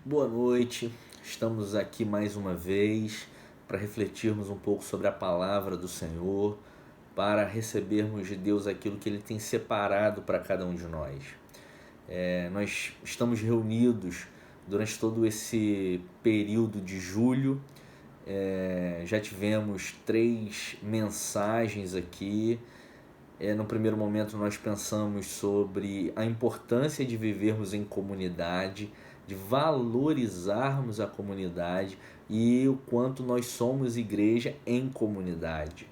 Boa noite, estamos aqui mais uma vez para refletirmos um pouco sobre a palavra do Senhor, para recebermos de Deus aquilo que Ele tem separado para cada um de nós. Nós estamos reunidos durante todo esse período de julho. Já tivemos 3 mensagens aqui. No primeiro momento nós pensamos sobre a importância de vivermos em comunidade, de valorizarmos a comunidade e o quanto nós somos igreja em comunidade.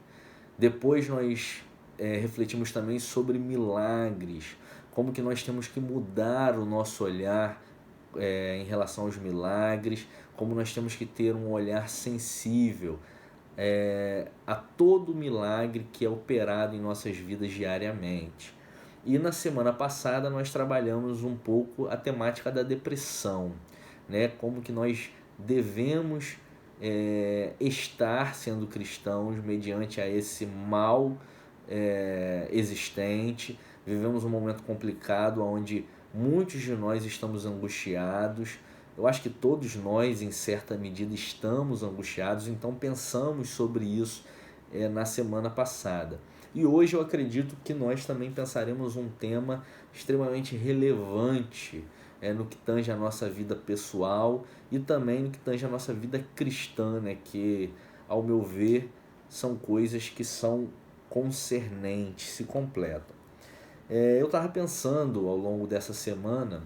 Depois nós refletimos também sobre milagres, como que nós temos que mudar o nosso olhar em relação aos milagres, como nós temos que ter um olhar sensível a todo milagre que é operado em nossas vidas diariamente. E na semana passada nós trabalhamos um pouco a temática da depressão, né? Como que nós devemos estar sendo cristãos mediante a esse mal existente. Vivemos um momento complicado onde muitos de nós estamos angustiados. Eu acho que todos nós, em certa medida, estamos angustiados, então pensamos sobre isso na semana passada. E hoje eu acredito que nós também pensaremos um tema extremamente relevante no que tange a nossa vida pessoal e também no que tange a nossa vida cristã, né? Que, ao meu ver, são coisas que são concernentes, se completam. Eu estava pensando ao longo dessa semana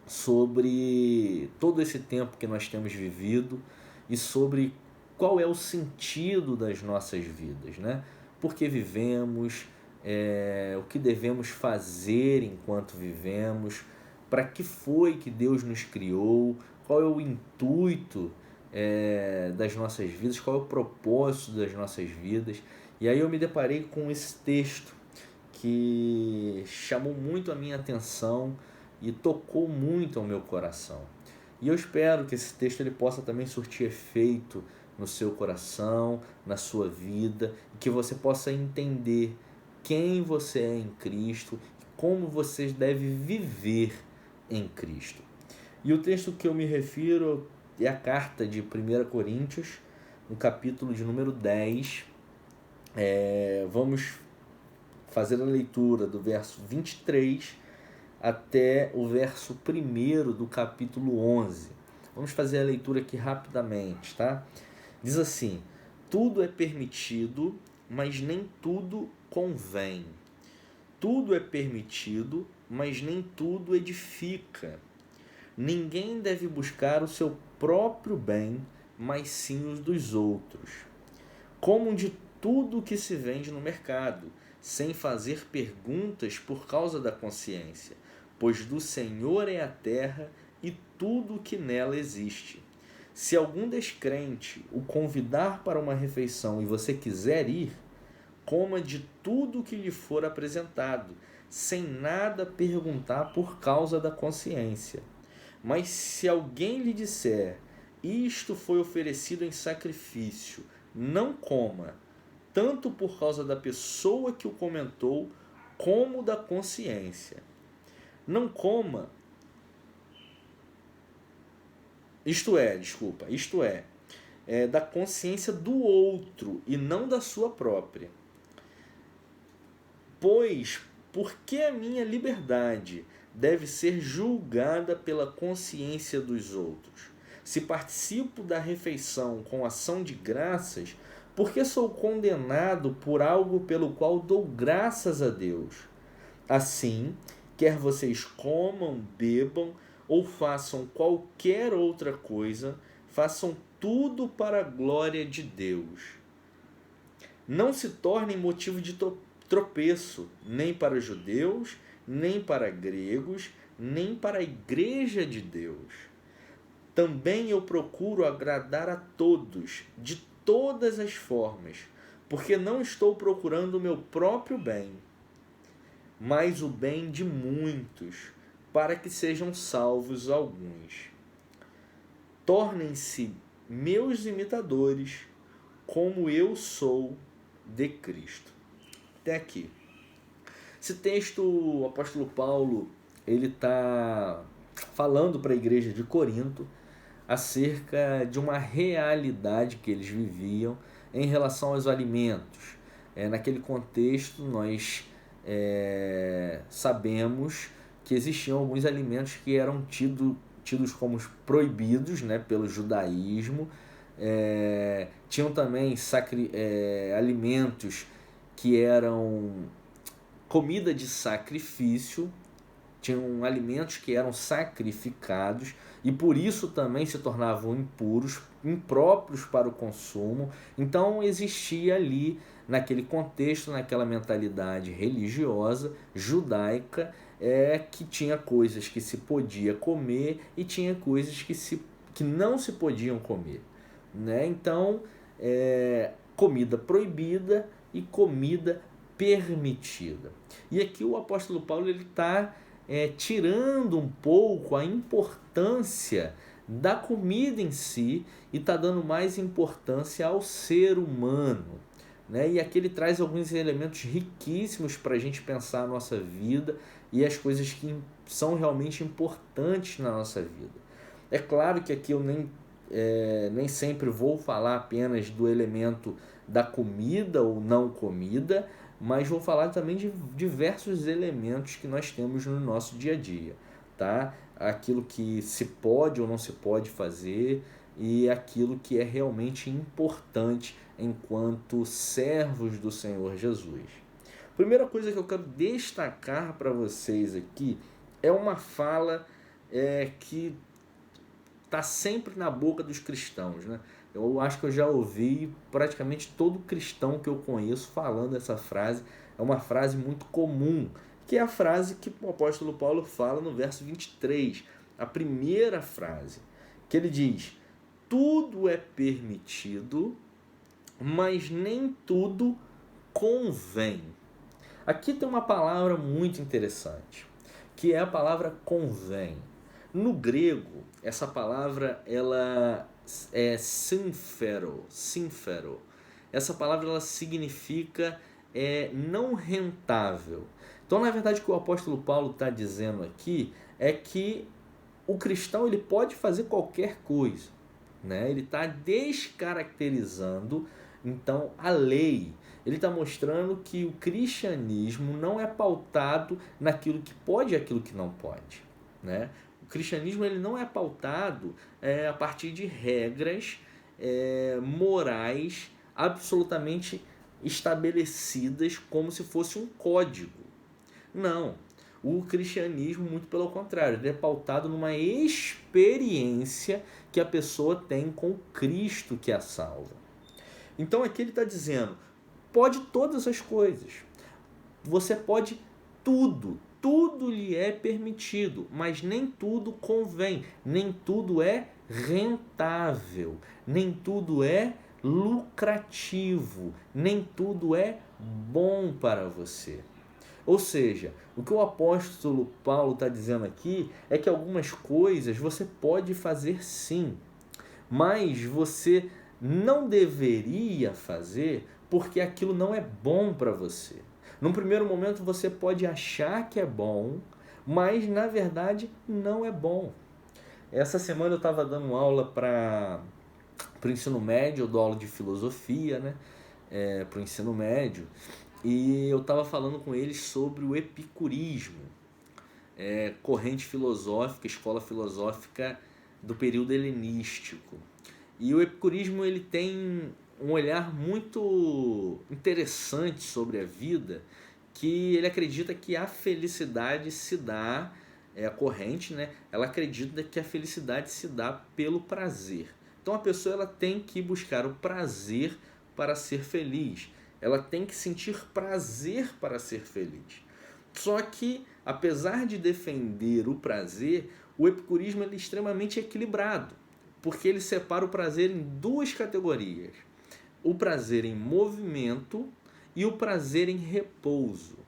sobre todo esse tempo que nós temos vivido e sobre qual é o sentido das nossas vidas, né? Por que vivemos, o que devemos fazer enquanto vivemos, para que foi que Deus nos criou, qual é o intuito das nossas vidas, qual é o propósito das nossas vidas. E aí eu me deparei com esse texto que chamou muito a minha atenção e tocou muito ao meu coração. E eu espero que esse texto ele possa também surtir efeito no seu coração, na sua vida, e que você possa entender quem você é em Cristo e como você deve viver em Cristo. E o texto que eu me refiro é a carta de 1 Coríntios, no capítulo de número 10. Vamos fazer a leitura do verso 23 até o verso 1 do capítulo 11. Vamos fazer a leitura aqui rapidamente, tá? Diz assim: tudo é permitido, mas nem tudo convém. Tudo é permitido, mas nem tudo edifica. Ninguém deve buscar o seu próprio bem, mas sim os dos outros. Comam de tudo que se vende no mercado, sem fazer perguntas por causa da consciência, pois do Senhor é a terra e tudo o que nela existe. Se algum descrente o convidar para uma refeição e você quiser ir, coma de tudo o que lhe for apresentado, sem nada perguntar por causa da consciência. Mas se alguém lhe disser: isto foi oferecido em sacrifício, não coma, tanto por causa da pessoa que o comentou, como da consciência. Não coma, isto é, da consciência do outro e não da sua própria. Pois, por que a minha liberdade deve ser julgada pela consciência dos outros? Se participo da refeição com ação de graças, por que sou condenado por algo pelo qual dou graças a Deus? Assim, quer vocês comam, bebam ou façam qualquer outra coisa, façam tudo para a glória de Deus. Não se tornem motivo de tropeço, nem para judeus, nem para gregos, nem para a igreja de Deus. Também eu procuro agradar a todos, de todas as formas, porque não estou procurando o meu próprio bem, mas o bem de muitos, para que sejam salvos alguns. Tornem-se meus imitadores, como eu sou de Cristo. Até aqui. Esse texto, o apóstolo Paulo, ele está falando para a igreja de Corinto acerca de uma realidade que eles viviam em relação aos alimentos. Naquele contexto, nós sabemos que existiam alguns alimentos que eram tidos como proibidos, né, pelo judaísmo. Tinham também alimentos que eram comida de sacrifício, tinham alimentos que eram sacrificados e por isso também se tornavam impuros, impróprios para o consumo. Então existia ali, naquele contexto, naquela mentalidade religiosa judaica, que tinha coisas que se podia comer e tinha coisas que não se podiam comer, né? Então, comida proibida e comida permitida. E aqui o apóstolo Paulo está tirando um pouco a importância da comida em si e está dando mais importância ao ser humano, né? E aqui ele traz alguns elementos riquíssimos para a gente pensar a nossa vida e as coisas que são realmente importantes na nossa vida. É claro que aqui eu nem sempre vou falar apenas do elemento da comida ou não comida, mas vou falar também de diversos elementos que nós temos no nosso dia a dia, tá? Aquilo que se pode ou não se pode fazer e aquilo que é realmente importante enquanto servos do Senhor Jesus. Primeira coisa que eu quero destacar para vocês aqui é uma fala que está sempre na boca dos cristãos, né? Eu acho que eu já ouvi praticamente todo cristão que eu conheço falando essa frase. É uma frase muito comum, que é a frase que o apóstolo Paulo fala no verso 23, a primeira frase, que ele diz: tudo é permitido, mas nem tudo convém. Aqui tem uma palavra muito interessante, que é a palavra convém. No grego, essa palavra ela é sínfero. Essa palavra ela significa não rentável. Então, na verdade, o que o apóstolo Paulo está dizendo aqui é que o cristão ele pode fazer qualquer coisa, né? Ele está descaracterizando, então, a lei. Ele está mostrando que o cristianismo não é pautado naquilo que pode e aquilo que não pode, né? O cristianismo ele não é pautado a partir de regras morais absolutamente estabelecidas como se fosse um código. Não. O cristianismo, muito pelo contrário, ele é pautado numa experiência que a pessoa tem com Cristo que a salva. Então aqui ele está dizendo, pode todas as coisas. Você pode tudo. Tudo lhe é permitido, mas nem tudo convém, nem tudo é rentável, nem tudo é lucrativo, nem tudo é bom para você. Ou seja, o que o apóstolo Paulo está dizendo aqui é que algumas coisas você pode fazer sim, mas você não deveria fazer porque aquilo não é bom para você. Num primeiro momento você pode achar que é bom, mas na verdade não é bom. Essa semana eu estava dando aula para o ensino médio, eu dou aula de filosofia, né? Para o ensino médio, e eu estava falando com eles sobre o epicurismo, corrente filosófica, escola filosófica do período helenístico. E o epicurismo ele tem um olhar muito interessante sobre a vida, que ele acredita que a felicidade se dá, a corrente, né? Ela acredita que a felicidade se dá pelo prazer. Então a pessoa ela tem que buscar o prazer para ser feliz. Ela tem que sentir prazer para ser feliz. Só que, apesar de defender o prazer, o epicurismo ele é extremamente equilibrado, porque ele separa o prazer em duas categorias: o prazer em movimento e o prazer em repouso.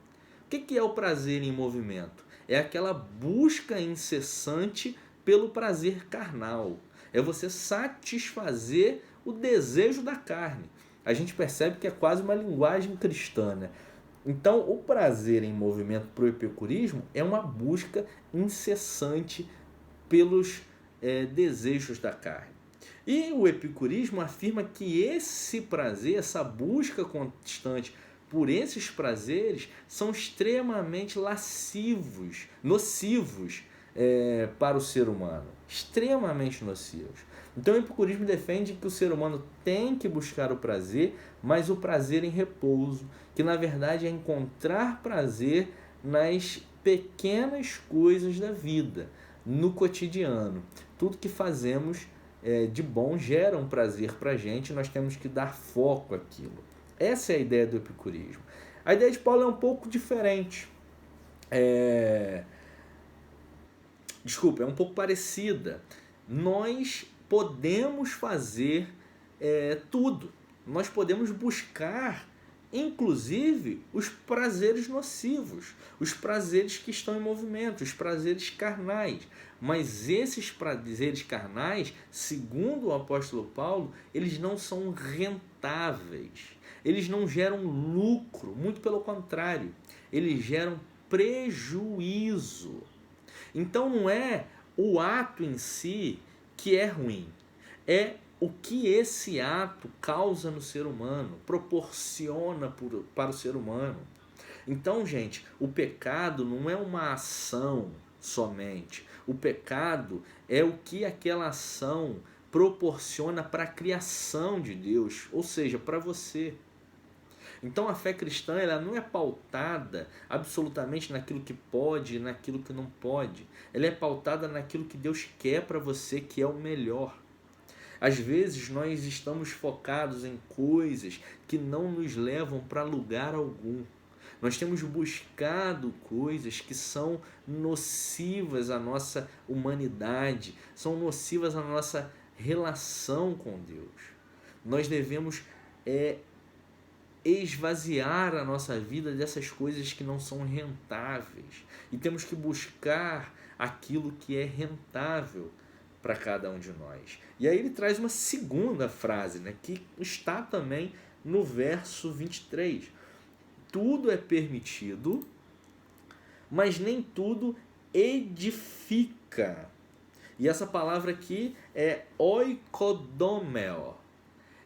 O que é o prazer em movimento? É aquela busca incessante pelo prazer carnal. É você satisfazer o desejo da carne. A gente percebe que é quase uma linguagem cristã, né? Então, o prazer em movimento para o epicurismo é uma busca incessante pelos desejos da carne. E o epicurismo afirma que esse prazer, essa busca constante por esses prazeres, são extremamente nocivos para o ser humano. Extremamente nocivos. Então o epicurismo defende que o ser humano tem que buscar o prazer, mas o prazer em repouso, que na verdade é encontrar prazer nas pequenas coisas da vida, no cotidiano. Tudo que fazemos de bom gera um prazer para a gente, nós temos que dar foco àquilo. Essa é a ideia do epicurismo. A ideia de Paulo é um pouco diferente. É um pouco parecida. Nós podemos fazer tudo. Nós podemos buscar, inclusive, os prazeres nocivos, os prazeres que estão em movimento, os prazeres carnais. Mas esses prazeres carnais, segundo o apóstolo Paulo, eles não são rentáveis. Eles não geram lucro, muito pelo contrário, eles geram prejuízo. Então não é o ato em si que é ruim, é o que esse ato causa no ser humano, proporciona para o ser humano. Então, gente, o pecado não é uma ação somente. O pecado é o que aquela ação proporciona para a criação de Deus, ou seja, para você. Então a fé cristã ela não é pautada absolutamente naquilo que pode e naquilo que não pode. Ela é pautada naquilo que Deus quer para você, que é o melhor. Às vezes nós estamos focados em coisas que não nos levam para lugar algum. Nós temos buscado coisas que são nocivas à nossa humanidade, são nocivas à nossa relação com Deus. Nós devemos esvaziar a nossa vida dessas coisas que não são rentáveis. E temos que buscar aquilo que é rentável para cada um de nós. E aí ele traz uma segunda frase, que está também no verso 23. Tudo é permitido, mas nem tudo edifica. E essa palavra aqui é oikodomeo.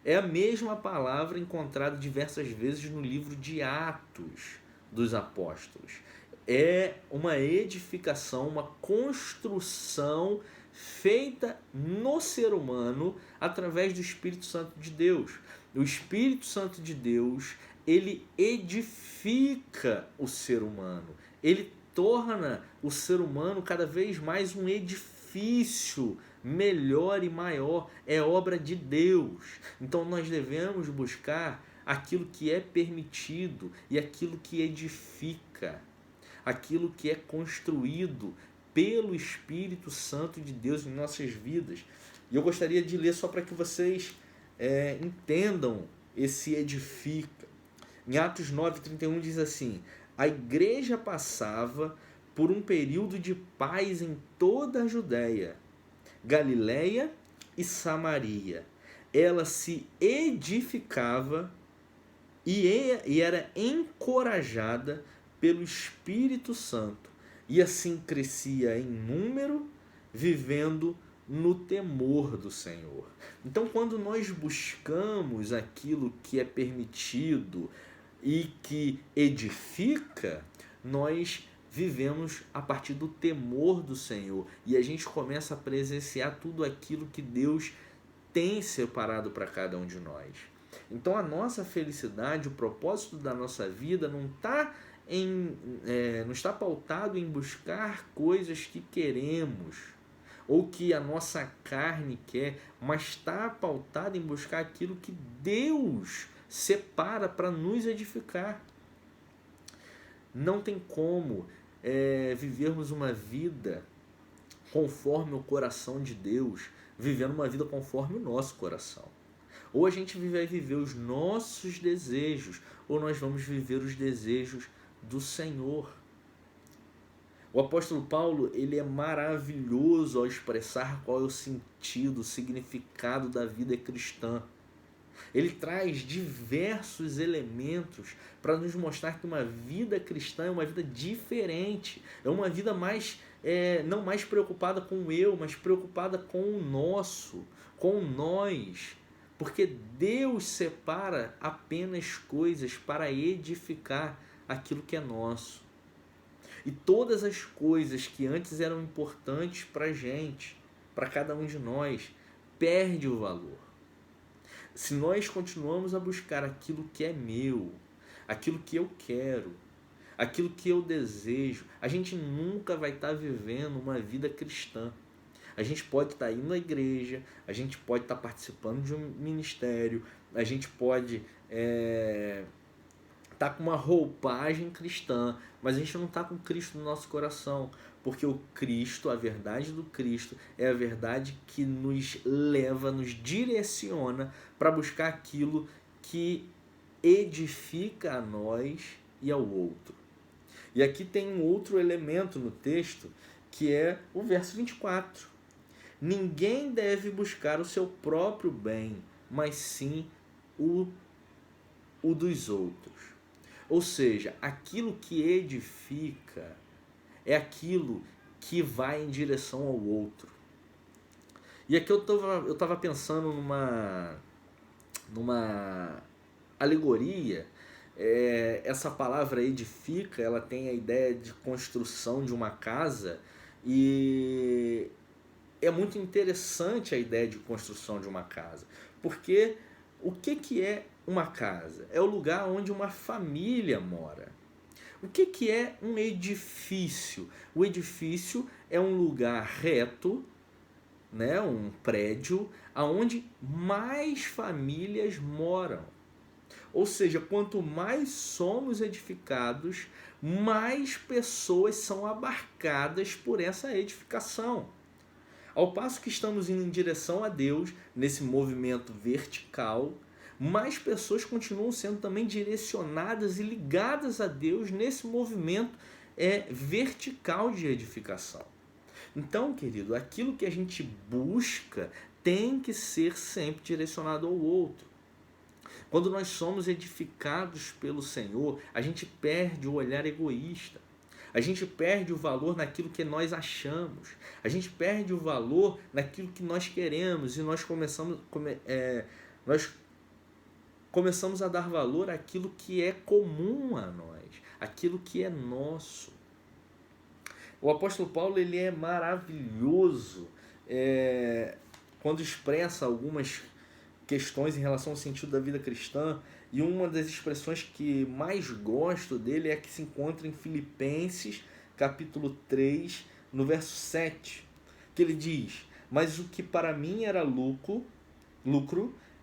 É a mesma palavra encontrada diversas vezes no livro de Atos dos Apóstolos. É uma edificação, uma construção feita no ser humano através do Espírito Santo de Deus. O Espírito Santo de Deus, ele edifica o ser humano. Ele torna o ser humano cada vez mais um edifício melhor e maior, é obra de Deus. Então nós devemos buscar aquilo que é permitido e aquilo que edifica, aquilo que é construído pelo Espírito Santo de Deus em nossas vidas. E eu gostaria de ler só para que vocês entendam esse edifica. Em Atos 9:31 diz assim: a igreja passava por um período de paz em toda a Judéia, Galiléia e Samaria. Ela se edificava e era encorajada pelo Espírito Santo, e assim crescia em número, vivendo no temor do Senhor. Então, quando nós buscamos aquilo que é permitido e que edifica, nós vivemos a partir do temor do Senhor, e a gente começa a presenciar tudo aquilo que Deus tem separado para cada um de nós. Então a nossa felicidade, o propósito da nossa vida não está pautado em buscar coisas que queremos ou que a nossa carne quer, mas está pautado em buscar aquilo que Deus separa para nos edificar. Não tem como vivermos uma vida conforme o coração de Deus, vivendo uma vida conforme o nosso coração. Ou a gente vai viver os nossos desejos, ou nós vamos viver os desejos do Senhor. O apóstolo Paulo, ele é maravilhoso ao expressar qual é o sentido, o significado da vida cristã. Ele traz diversos elementos para nos mostrar que uma vida cristã é uma vida diferente, é uma vida mais não mais preocupada com o eu, mas preocupada com o nosso, com nós. Porque Deus separa apenas coisas para edificar aquilo que é nosso. E todas as coisas que antes eram importantes para a gente, para cada um de nós, perde o valor. Se nós continuamos a buscar aquilo que é meu, aquilo que eu quero, aquilo que eu desejo, a gente nunca vai estar vivendo uma vida cristã. A gente pode estar indo à igreja, a gente pode estar participando de um ministério, a gente pode estar com uma roupagem cristã, mas a gente não está com Cristo no nosso coração, porque o Cristo, a verdade do Cristo, é a verdade que nos leva, nos direciona para buscar aquilo que edifica a nós e ao outro. E aqui tem um outro elemento no texto, que é o verso 24. Ninguém deve buscar o seu próprio bem, mas sim o dos outros. Ou seja, aquilo que edifica é aquilo que vai em direção ao outro. E aqui eu estava pensando numa alegoria. Essa palavra edifica, ela tem a ideia de construção de uma casa, e é muito interessante a ideia de construção de uma casa, porque o que é uma casa? É o lugar onde uma família mora. O que é um edifício? O edifício é um lugar reto, né, um prédio, onde mais famílias moram. Ou seja, quanto mais somos edificados, mais pessoas são abarcadas por essa edificação. Ao passo que estamos indo em direção a Deus, nesse movimento vertical, mais pessoas continuam sendo também direcionadas e ligadas a Deus nesse movimento vertical de edificação. Então, querido, aquilo que a gente busca tem que ser sempre direcionado ao outro. Quando nós somos edificados pelo Senhor, a gente perde o olhar egoísta. A gente perde o valor naquilo que nós achamos. A gente perde o valor naquilo que nós queremos. E nós começamos a dar valor àquilo que é comum a nós, aquilo que é nosso. O apóstolo Paulo, ele é maravilhoso quando expressa algumas questões em relação ao sentido da vida cristã, e uma das expressões que mais gosto dele é a que se encontra em Filipenses, capítulo 3, no verso 7, que ele diz: mas o que para mim era lucro,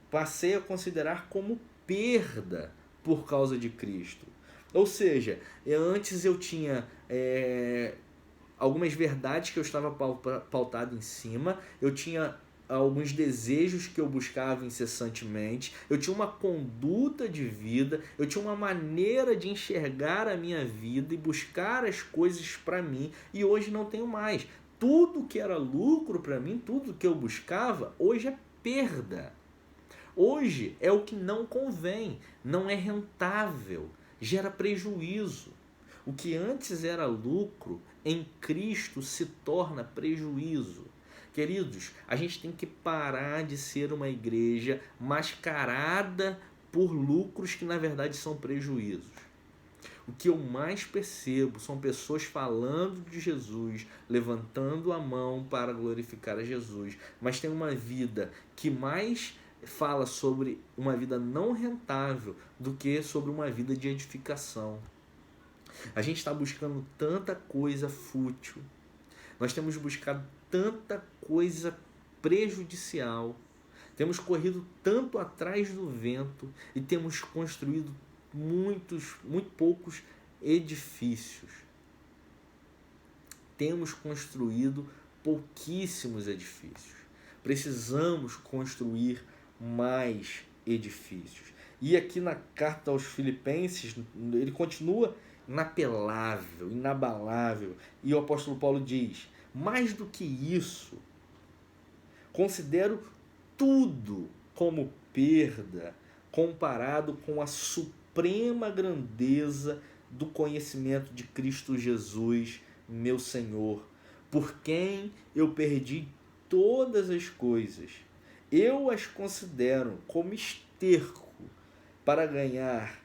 passei a considerar como perda por causa de Cristo. Ou seja, antes eu tinha algumas verdades que eu estava pautado em cima, eu tinha alguns desejos que eu buscava incessantemente, eu tinha uma conduta de vida, eu tinha uma maneira de enxergar a minha vida e buscar as coisas para mim, e hoje não tenho mais. Tudo que era lucro para mim, tudo que eu buscava, hoje é perda. Hoje é o que não convém, não é rentável, gera prejuízo. O que antes era lucro, em Cristo se torna prejuízo. Queridos, a gente tem que parar de ser uma igreja mascarada por lucros que na verdade são prejuízos. O que eu mais percebo são pessoas falando de Jesus, levantando a mão para glorificar a Jesus, mas tem uma vida que mais fala sobre uma vida não rentável do que sobre uma vida de edificação. A gente está buscando tanta coisa fútil, nós temos buscado tanta coisa prejudicial, temos corrido tanto atrás do vento e temos construído muito poucos edifícios. Temos construído pouquíssimos edifícios. Precisamos construir mais edifícios. E aqui na carta aos Filipenses, ele continua inapelável, inabalável. E o apóstolo Paulo diz: mais do que isso, considero tudo como perda comparado com a suprema grandeza do conhecimento de Cristo Jesus, meu Senhor, por quem eu perdi todas as coisas. Eu as considero como esterco para ganhar,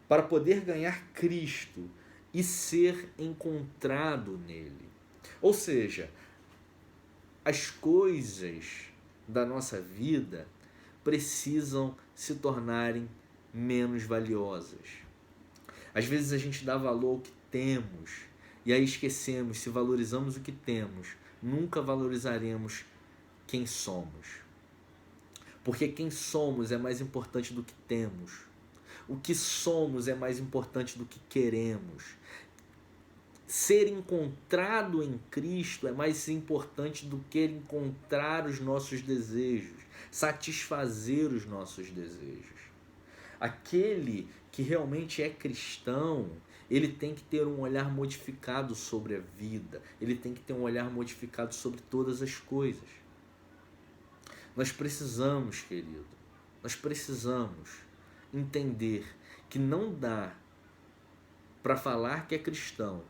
para poder ganhar Cristo e ser encontrado nele. Ou seja, as coisas da nossa vida precisam se tornarem menos valiosas. Às vezes a gente dá valor ao que temos e aí esquecemos, se valorizamos o que temos, nunca valorizaremos quem somos. Porque quem somos é mais importante do que temos. O que somos é mais importante do que queremos. Ser encontrado em Cristo é mais importante do que encontrar os nossos desejos, satisfazer os nossos desejos. Aquele que realmente é cristão, ele tem que ter um olhar modificado sobre a vida, ele tem que ter um olhar modificado sobre todas as coisas. Nós precisamos, querido, nós precisamos entender que não dá para falar que é cristão,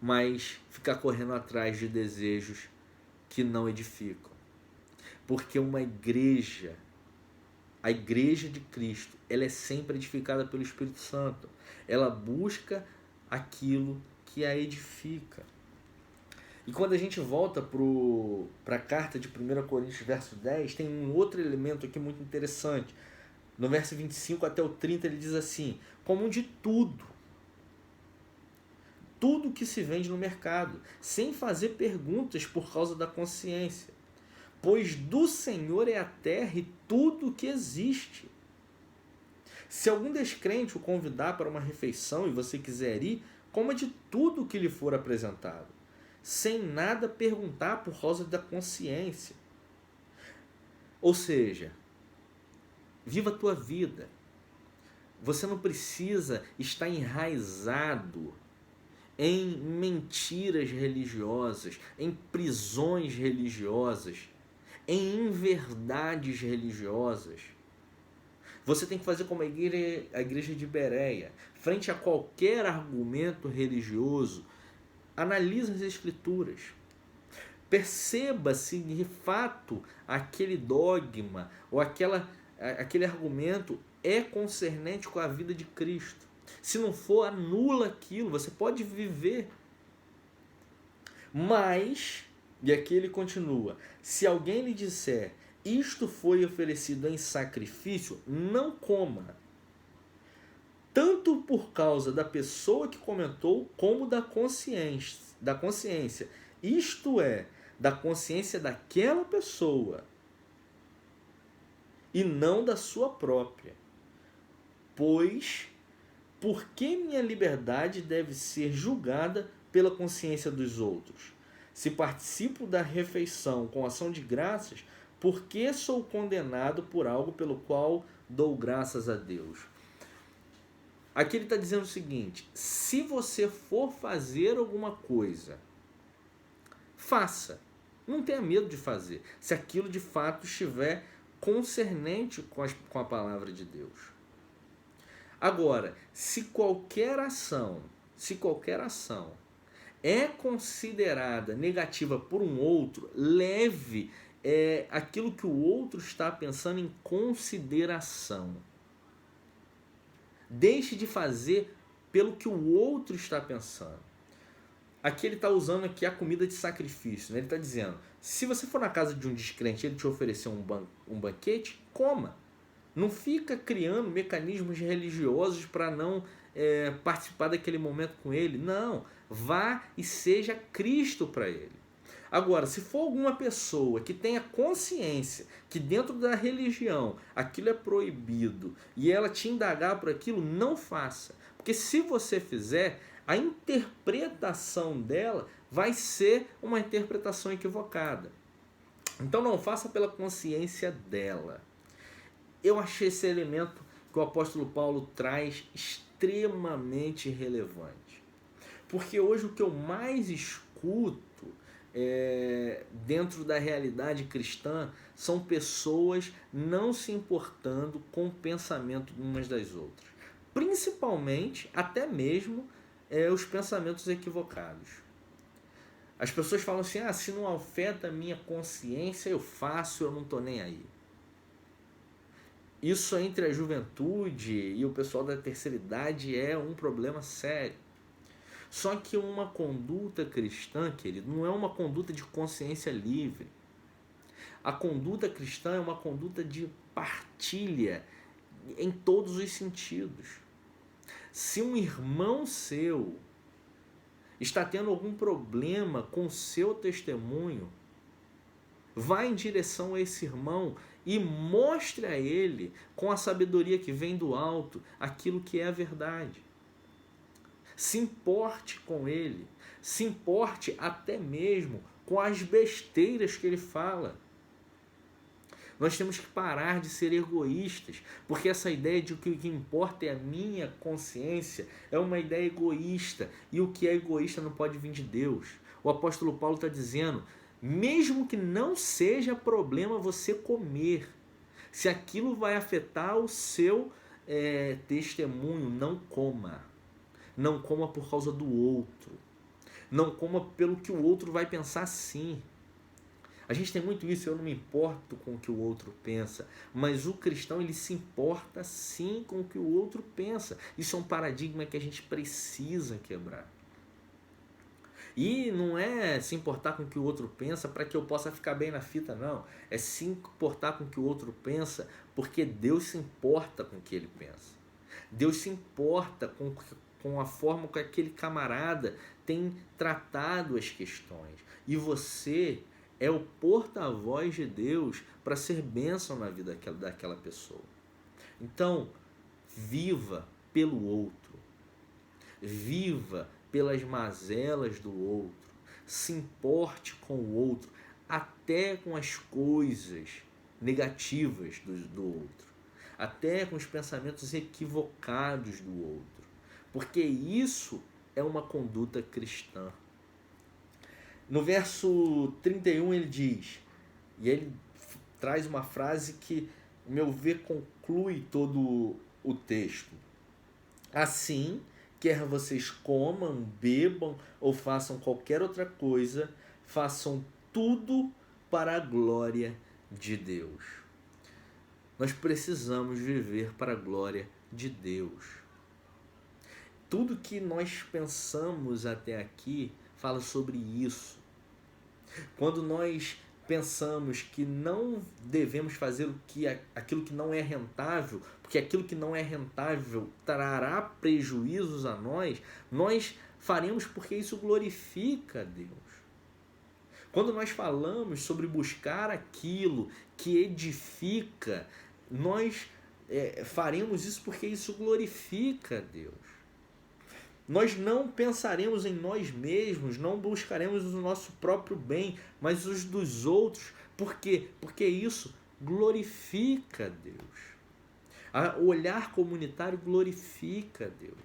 mas ficar correndo atrás de desejos que não edificam. Porque uma igreja, a igreja de Cristo, ela é sempre edificada pelo Espírito Santo. Ela busca aquilo que a edifica. E quando a gente volta para a carta de 1 Coríntios, verso 10, tem um outro elemento aqui muito interessante. No verso 25 até o 30 ele diz assim: comum de tudo que se vende no mercado, sem fazer perguntas por causa da consciência. Pois do Senhor é a terra e tudo o que existe. Se algum descrente o convidar para uma refeição e você quiser ir, coma de tudo que lhe for apresentado, sem nada perguntar por causa da consciência. Ou seja, viva a tua vida. Você não precisa estar enraizado em mentiras religiosas, em prisões religiosas, em inverdades religiosas. Você tem que fazer como a igreja de Bereia. Frente a qualquer argumento religioso, analise as escrituras. Perceba se de fato aquele dogma ou aquele argumento é concernente com a vida de Cristo. Se não for, anula aquilo. Você pode viver. Mas, e aqui ele continua, se alguém lhe disser, isto foi oferecido em sacrifício, não coma. Tanto por causa da pessoa que comentou, como da consciência. Isto é, da consciência daquela pessoa e não da sua própria. Pois, por que minha liberdade deve ser julgada pela consciência dos outros? Se participo da refeição com ação de graças, por que sou condenado por algo pelo qual dou graças a Deus? Aqui ele está dizendo o seguinte: se você for fazer alguma coisa, faça. Não tenha medo de fazer, se aquilo de fato estiver concernente com a palavra de Deus. Agora, se qualquer ação é considerada negativa por um outro, leve aquilo que o outro está pensando em consideração. Deixe de fazer pelo que o outro está pensando. Aqui ele está usando aqui a comida de sacrifício. Né? Ele está dizendo, se você for na casa de um descrente e ele te oferecer um banquete, coma. Não fica criando mecanismos religiosos para não participar daquele momento com ele. Não, vá e seja Cristo para ele. Agora, se for alguma pessoa que tenha consciência que dentro da religião aquilo é proibido e ela te indagar por aquilo, não faça. Porque se você fizer, a interpretação dela vai ser uma interpretação equivocada. Então não faça pela consciência dela. Eu achei esse elemento que o apóstolo Paulo traz extremamente relevante. Porque hoje o que eu mais escuto dentro da realidade cristã são pessoas não se importando com o pensamento umas das outras. Principalmente, até mesmo, os pensamentos equivocados. As pessoas falam assim, se não afeta a minha consciência, eu faço, eu não estou nem aí. Isso entre a juventude e o pessoal da terceira idade é um problema sério. Só que uma conduta cristã, querido, não é uma conduta de consciência livre. A conduta cristã é uma conduta de partilha em todos os sentidos. Se um irmão seu está tendo algum problema com o seu testemunho, vá em direção a esse irmão e mostre a ele, com a sabedoria que vem do alto, aquilo que é a verdade. Se importe com ele, se importe até mesmo com as besteiras que ele fala. Nós temos que parar de ser egoístas, porque essa ideia de que o que importa é a minha consciência é uma ideia egoísta, e o que é egoísta não pode vir de Deus. O apóstolo Paulo está dizendo, mesmo que não seja problema você comer, se aquilo vai afetar o seu testemunho, não coma. Não coma por causa do outro. Não coma pelo que o outro vai pensar sim. A gente tem muito isso, eu não me importo com o que o outro pensa, mas o cristão ele se importa sim com o que o outro pensa. Isso é um paradigma que a gente precisa quebrar. E não é se importar com o que o outro pensa para que eu possa ficar bem na fita, não. É se importar com o que o outro pensa porque Deus se importa com o que ele pensa. Deus se importa com a forma que aquele camarada tem tratado as questões. E você é o porta-voz de Deus para ser bênção na vida daquela pessoa. Então, viva pelo outro. Viva pelas mazelas do outro. Se importe com o outro, até com as coisas negativas do outro. Até com os pensamentos equivocados do outro. Porque isso é uma conduta cristã. No verso 31 ele diz, e ele traz uma frase que, ao meu ver, conclui todo o texto. Assim, quer vocês comam, bebam ou façam qualquer outra coisa, façam tudo para a glória de Deus. Nós precisamos viver para a glória de Deus. Tudo que nós pensamos até aqui fala sobre isso. Quando nós pensamos que não devemos fazer aquilo que não é rentável, porque aquilo que não é rentável trará prejuízos a nós faremos porque isso glorifica a Deus. Quando nós falamos sobre buscar aquilo que edifica, nós faremos isso porque isso glorifica a Deus. Nós não pensaremos em nós mesmos, não buscaremos o nosso próprio bem, mas os dos outros. Por quê? Porque isso glorifica a Deus. O olhar comunitário glorifica a Deus.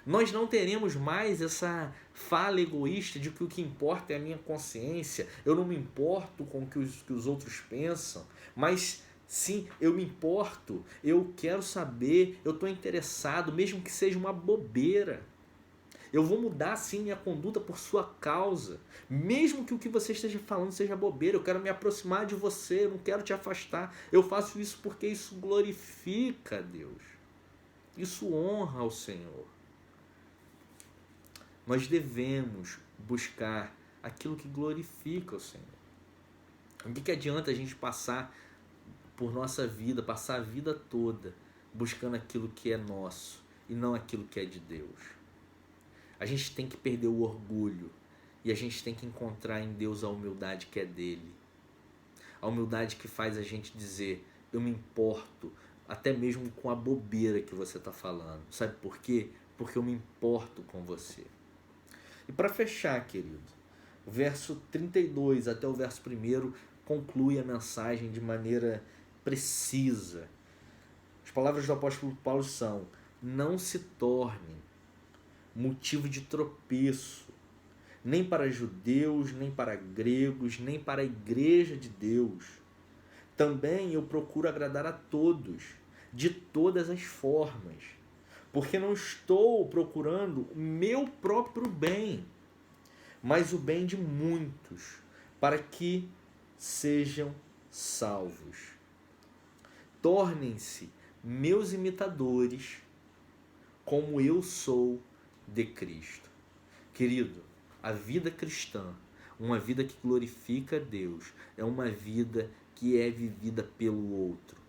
Nós não teremos mais essa fala egoísta de que o que importa é a minha consciência, eu não me importo com o que os outros pensam, mas sim, eu me importo, eu quero saber, eu estou interessado, mesmo que seja uma bobeira. Eu vou mudar sim minha conduta por sua causa, mesmo que o que você esteja falando seja bobeira. Eu quero me aproximar de você, eu não quero te afastar. Eu faço isso porque isso glorifica a Deus, isso honra ao Senhor. Nós devemos buscar aquilo que glorifica o Senhor. O que adianta a gente passar por nossa vida, passar a vida toda buscando aquilo que é nosso e não aquilo que é de Deus? A gente tem que perder o orgulho e a gente tem que encontrar em Deus a humildade que é dele. A humildade que faz a gente dizer, eu me importo até mesmo com a bobeira que você está falando. Sabe por quê? Porque eu me importo com você. E para fechar, querido, o verso 32 até o verso 1 conclui a mensagem de maneira precisa. As palavras do apóstolo Paulo são: não se tornem motivo de tropeço, nem para judeus, nem para gregos, nem para a igreja de Deus. Também eu procuro agradar a todos, de todas as formas, porque não estou procurando o meu próprio bem, mas o bem de muitos, para que sejam salvos. Tornem-se meus imitadores, como eu sou de Cristo. Querido, a vida cristã, uma vida que glorifica a Deus, é uma vida que é vivida pelo outro.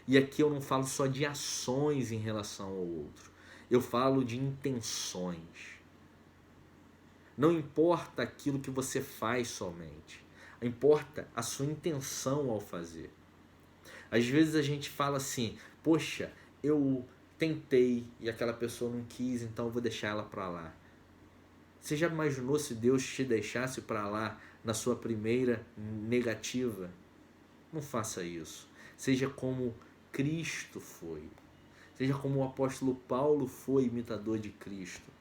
E aqui eu não falo só de ações em relação ao outro, eu falo de intenções. Não importa aquilo que você faz somente, importa a sua intenção ao fazer. Às vezes a gente fala assim, poxa, eu tentei e aquela pessoa não quis, então eu vou deixar ela para lá. Você já imaginou se Deus te deixasse para lá na sua primeira negativa? Não faça isso. Seja como Cristo foi. Seja como o apóstolo Paulo foi, imitador de Cristo.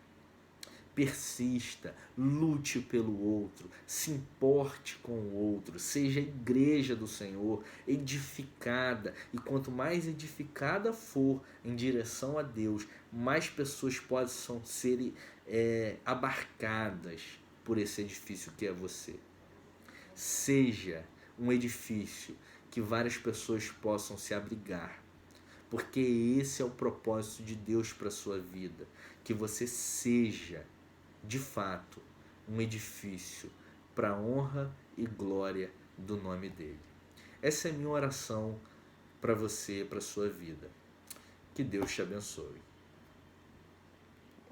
Persista, lute pelo outro, se importe com o outro, seja a igreja do Senhor, edificada. E quanto mais edificada for em direção a Deus, mais pessoas possam ser abarcadas por esse edifício que é você. Seja um edifício que várias pessoas possam se abrigar, porque esse é o propósito de Deus para a sua vida, que você seja de fato um edifício para a honra e glória do nome dele. Essa é a minha oração para você, para a sua vida. Que Deus te abençoe.